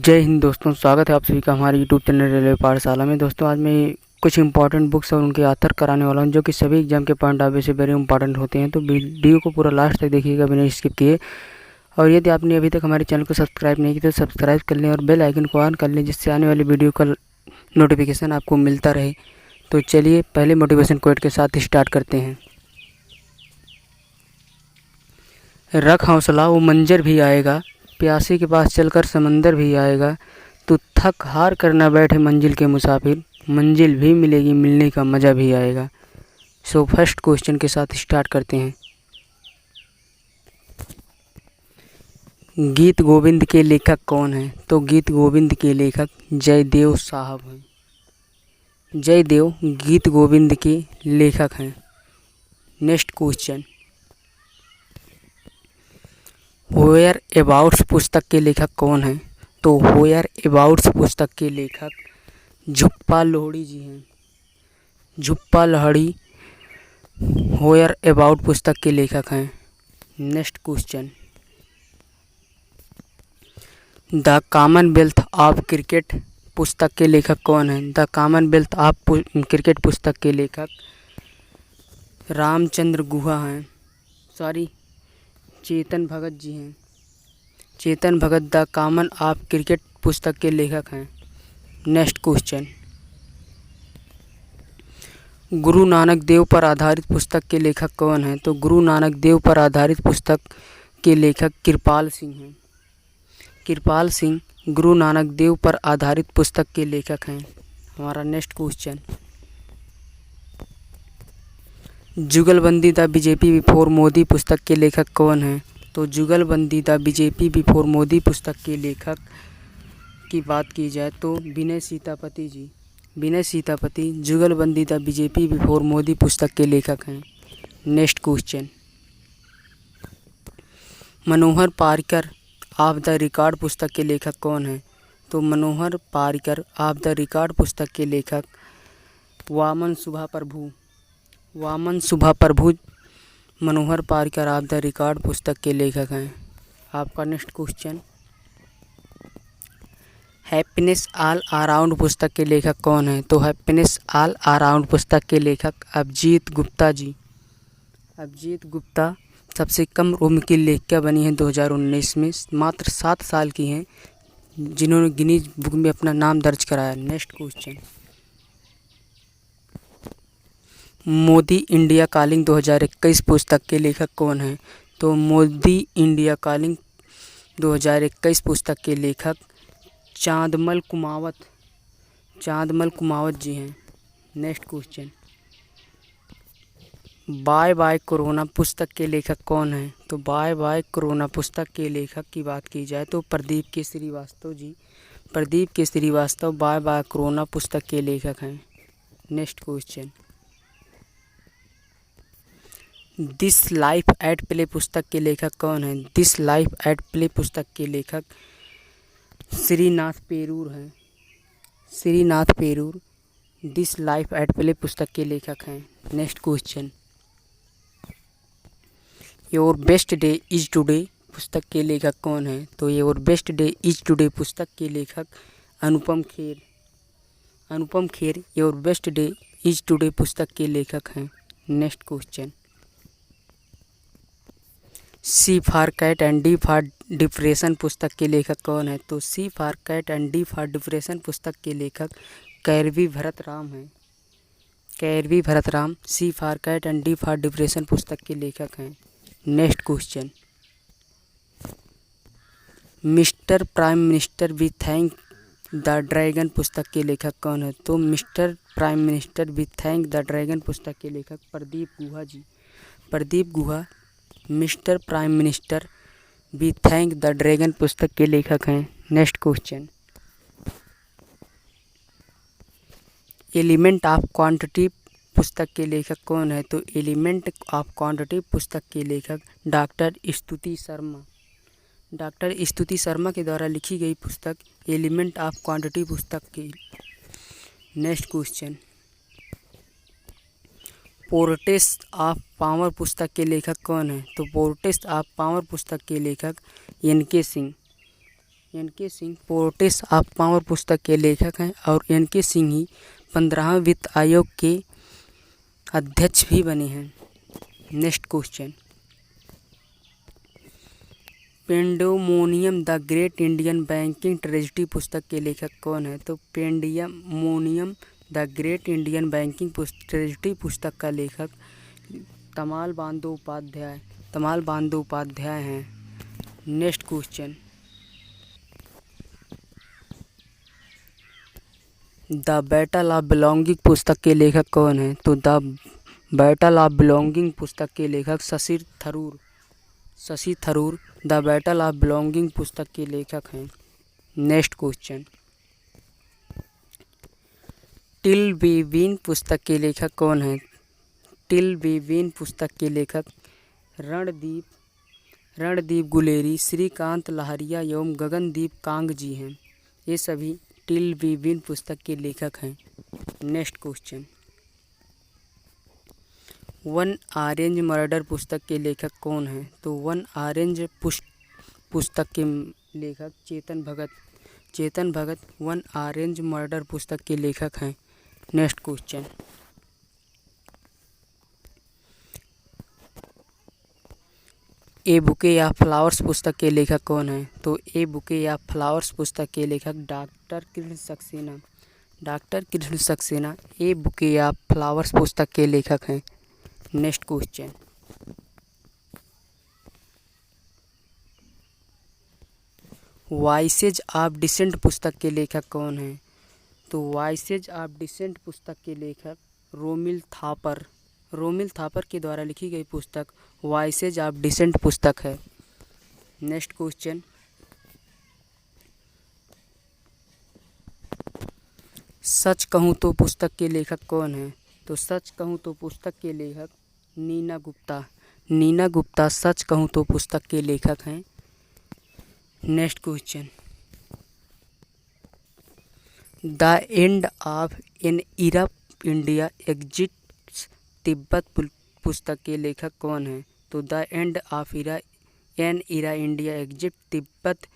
जय हिंद दोस्तों, स्वागत है आप सभी का हमारे यूट्यूब चैनल रेलवे पाठशाला में। दोस्तों आज मैं कुछ इंपॉर्टेंट बुक्स और उनके आथर कराने वाला हूं जो कि सभी एग्जाम के पॉइंट ऑफ व्यू से वेरी इंपॉर्टेंट होते हैं। तो वीडियो को पूरा लास्ट तक देखिएगा बिना स्किप किए। और यदि आपने अभी तक हमारे चैनल को सब्सक्राइब नहीं किया तो सब्सक्राइब कर लें और बेल आइकन को ऑन कर लें, जिससे आने वाली वीडियो का नोटिफिकेशन आपको मिलता रहे। तो चलिए पहले मोटिवेशन कोट के साथ स्टार्ट करते हैं। रख हौसला, वो मंजर भी आएगा, प्यासे के पास चलकर समंदर भी आएगा। तू थक हार कर न बैठे मंजिल के मुसाफिर, मंजिल भी मिलेगी, मिलने का मज़ा भी आएगा। सो फर्स्ट क्वेश्चन के साथ स्टार्ट करते हैं। गीत गोविंद के लेखक कौन हैं? तो गीत गोविंद के लेखक जयदेव साहब हैं। जयदेव गीत गोविंद के लेखक हैं। नेक्स्ट क्वेश्चन, वेयर अबाउट्स पुस्तक के लेखक कौन हैं? तो वेयर अबाउट्स पुस्तक के लेखक झुप्पा लोहड़ी जी हैं। झुप्पा लोहड़ी वेयर अबाउट पुस्तक के लेखक हैं। Next question, the Commonwealth of cricket पुस्तक के लेखक कौन हैं? द कॉमनवेल्थ ऑफ क्रिकेट पुस्तक के लेखक रामचंद्र गुहा हैं। चेतन भगत जी हैं। Chetan Bhagat the common of cricket पुस्तक के लेखक हैं। नेक्स्ट क्वेश्चन, गुरु नानक देव पर आधारित पुस्तक के लेखक कौन हैं? तो गुरु नानक देव पर आधारित पुस्तक के लेखक कृपाल सिंह हैं। कृपाल सिंह गुरु नानक देव पर आधारित पुस्तक के लेखक हैं। हमारा नेक्स्ट क्वेश्चन, जुगलबंदी द बीजेपी बिफोर मोदी पुस्तक के लेखक कौन हैं? तो जुगलबंदी द बीजेपी बिफोर मोदी पुस्तक के लेखक की बात की जाए तो विनय सीतापति जी। विनय सीतापति जुगलबंदी द बीजेपी बिफोर मोदी पुस्तक के लेखक हैं। Next question, Manohar Parrikar of the record पुस्तक के लेखक कौन हैं? तो मनोहर पारिकर ऑफ द रिकॉर्ड पुस्तक के लेखक वामन सुभा प्रभु। वामन सुभा प्रभु मनोहर पारिकर ऑफ द रिकॉर्ड पुस्तक के लेखक हैं। आपका next question, happiness all around पुस्तक के लेखक कौन हैं? तो हैप्पीनेस ऑल अराउंड पुस्तक के लेखक अभिजीत गुप्ता जी। अभिजीत गुप्ता सबसे कम उम्र की लेखिका बनी हैं 2019 में। मात्र 7 साल की हैं, जिन्होंने गिनीज बुक में अपना नाम दर्ज कराया। Next question, Modi India calling 2021 पुस्तक के लेखक कौन हैं? तो मोदी इंडिया कॉलिंग 2021 पुस्तक के लेखक चांदमल कुमावत जी हैं। Next question, bye bye corona पुस्तक के लेखक कौन हैं? तो बाय बाय कोरोना पुस्तक के लेखक की बात की जाए तो प्रदीप के श्रीवास्तव जी। प्रदीप के श्रीवास्तव बाय बाय कोरोना पुस्तक के लेखक हैं। Next question, this life at play पुस्तक के लेखक कौन हैं? दिस लाइफ एट प्ले पुस्तक के लेखक श्रीनाथ पेरूर हैं। Srinath Perur this life at play पुस्तक के लेखक हैं। Next question, your best day is today पुस्तक के लेखक कौन हैं? तो your best day is today पुस्तक के लेखक Anupam Kher. Anupam Kher your best day is today पुस्तक के लेखक हैं। Next question, C for cat and D for depression पुस्तक के लेखक कौन है? तो C for cat and D for depression पुस्तक के लेखक कैरवी भरत राम हैं। Kairavi Bharat Ram C for cat and D for depression पुस्तक के लेखक हैं। Next question, mister prime minister we thank the dragon पुस्तक के लेखक कौन है? तो mister prime minister we thank the dragon पुस्तक के लेखक Pradeep Guha ji. Pradeep Guha mister prime minister we thank the dragon पुस्तक के लेखक हैं। Next question, element of quantity पुस्तक के लेखक कौन है? तो एलिमेंट ऑफ क्वांटिटी पुस्तक के लेखक डॉक्टर स्तुति शर्मा। डॉक्टर स्तुति शर्मा के द्वारा लिखी गई पुस्तक एलिमेंट ऑफ क्वांटिटी पुस्तक की। Next question, portraits of power पुस्तक के लेखक कौन है? तो पोर्ट्रेट्स ऑफ पावर पुस्तक के लेखक एन के Singh. NK. Singh portrait of power पुस्तक के लेखक हैं और एन.के. सिंह ही 15वें वित्त आयोग के अध्यक्ष भी बने हैं। Next question, pandemonium the great Indian banking tragedy पुस्तक के लेखक कौन है? तो pandemonium the great Indian banking tragedy पुस्तक का लेखक तमाल बंदोपाध्याय हैं। Next question, the battle of belonging पुस्तक के लेखक कौन है? तो द बैटल ऑफ बिलोंगिंग पुस्तक के लेखक Shashi Tharoor the battle of belonging पुस्तक के लेखक हैं। Next question, till we win पुस्तक के लेखक कौन है? टिल वी विन पुस्तक के लेखक रणदीप गुलेरी, श्रीकांत लहरिया एवं गगनदीप कांग जी हैं। ये सभी टिल वी विन पुस्तक के लेखक हैं। Next question, one orange murder पुस्तक के लेखक कौन है? तो वन ऑरेंज पुस्तक के लेखक Chetan Bhagat one orange murder पुस्तक के लेखक हैं। Next question, A bouquet of flowers पुस्तक के लेखक कौन है? तो ए बुके ऑफ फ्लावर्स पुस्तक के लेखक doctor Krishna Saxena a bouquet of flowers पुस्तक के लेखक हैं। Next question, voices of dissent पुस्तक के लेखक कौन है? तो वॉइसेज ऑफ डिसेंट पुस्तक के लेखक रोमिल थापर के द्वारा लिखी गई पुस्तक वॉइसेज ऑफ डिसेंट पुस्तक है। नेक्स्ट क्वेश्चन, सच कहूँ तो पुस्तक के लेखक कौन है? तो सच कहूँ तो पुस्तक के लेखक नीना गुप्ता सच कहूँ तो पुस्तक के लेखक हैं। Next question, the end of an era India exits Tibet पुस्तक के लेखक कौन है? तो the end of an era India exit Tibet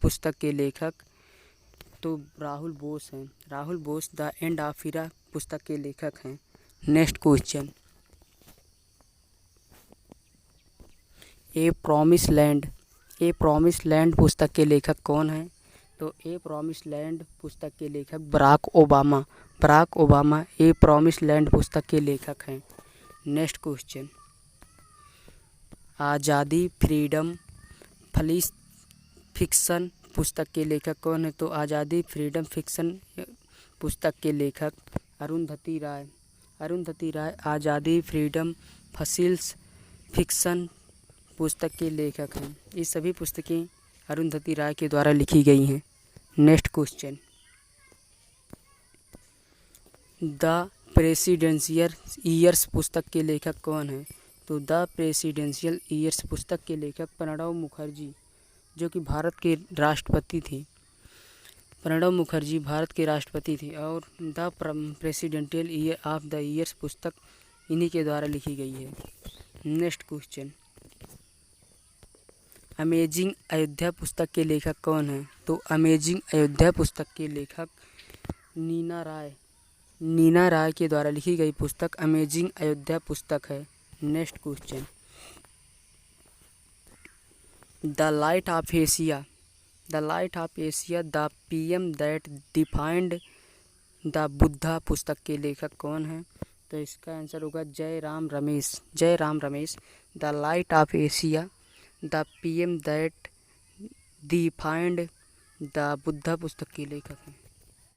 पुस्तक के लेखक तो Rahul Bose the end of era पुस्तक के लेखक हैं। Next question, a promise land पुस्तक के लेखक कौन है? तो ए प्रॉमिस लैंड पुस्तक के लेखक Barack Obama a promise land पुस्तक के लेखक हैं। Next question, Azadi freedom fiction पुस्तक के लेखक कौन है? तो आज़ादी फ्रीडम फिक्शन पुस्तक के लेखक अरुंधति राय आज़ादी फ्रीडम फिक्शन पुस्तक के लेखक हैं। ये सभी पुस्तकें अरुंधति राय के द्वारा लिखी गई हैं। Next question, the presidential years पुस्तक के लेखक कौन है? तो द प्रेसिडेंशियल ईयर्स पुस्तक के लेखक प्रणब मुखर्जी जो कि भारत के राष्ट्रपति थे और the presidential year of the years पुस्तक इन्हीं के द्वारा लिखी गई है। नेक्स्ट क्वेश्चन, अमेजिंग अयोध्या पुस्तक के लेखक कौन है? तो अमेजिंग अयोध्या पुस्तक के लेखक नीना राय के द्वारा लिखी गई पुस्तक अमेजिंग अयोध्या पुस्तक है। Next question, the light of Asia the PM that defined the Buddha पुस्तक के लेखक कौन है? तो इसका आंसर होगा जय Ram Ramesh the light of Asia the PM that defined the Buddha पुस्तक के लेखक हैं।